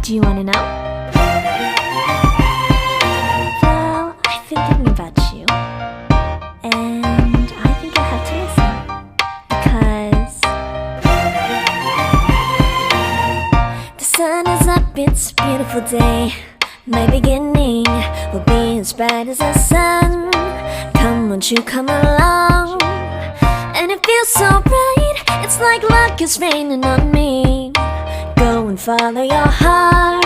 Do you want to know? Well, I've been thinking about you, and I think I'll have to listen, because the sun is up, it's a beautiful day. My beginning will be as bright as the sun. Come, won't you come along? And it feels so bright, it's like luck is raining on me. Go and follow your heart,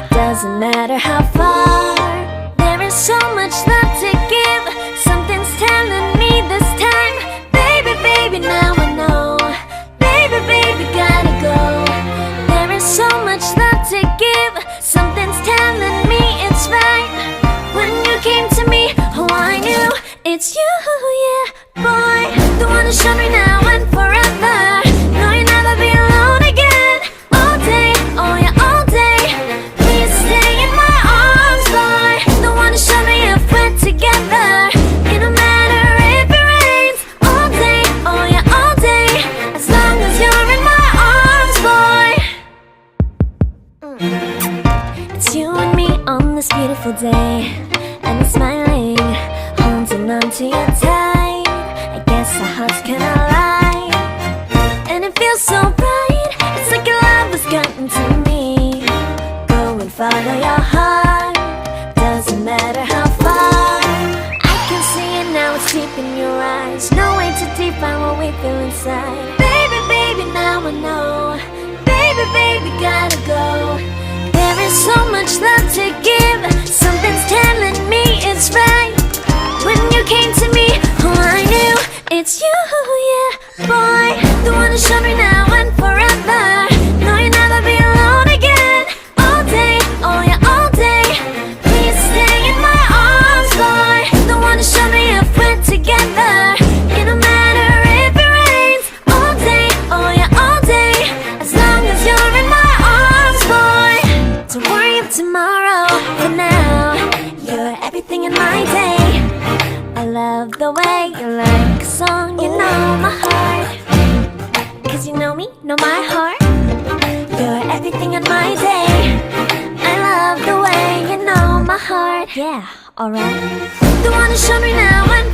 doesn't matter how far. There is so much love to give, something's telling me this time. Baby, baby, now I know. Baby, baby, gotta go. There is so much love to give, something's telling me it's right. When you came to me, oh I knew it's you, yeah, boy. The one who showed me now and forever. No, you'll never be alone again. All day, oh yeah, all day. Please stay in my arms, boy. The one who showed me if we're together. It don't matter if it rains. All day, oh yeah, all day. As long as you're in my arms, boy. It's you and me on this beautiful day, and I'm smiling, holding on to you tight. I guess our hearts cannot lie, and it feels so bright. It's like your love has gotten to me. Go and follow your heart, doesn't matter how far. I can see it now, it's deep in your eyes. No way to define what we feel inside. Baby, baby, now I know. Baby, baby, gotta go. There is so much love to give, something's telling me it's right. When you came to me, oh I knew it's you, yeah, boy. The one who showed me now and forever. No, you'll never be alone again. All day, oh yeah, all day. Please stay in my arms, boy. The one who showed me if we're together. It don't matter if it rains. All day, oh yeah, all day. As long as you're in my arms, boy. Don't worry of tomorrow, for now you're everything in my day. I love the way you like a song, you know my heart. Cause you know me, know my heart. You're everything in my day. I love the way you know my heart. Yeah, alright. The one who showed me now and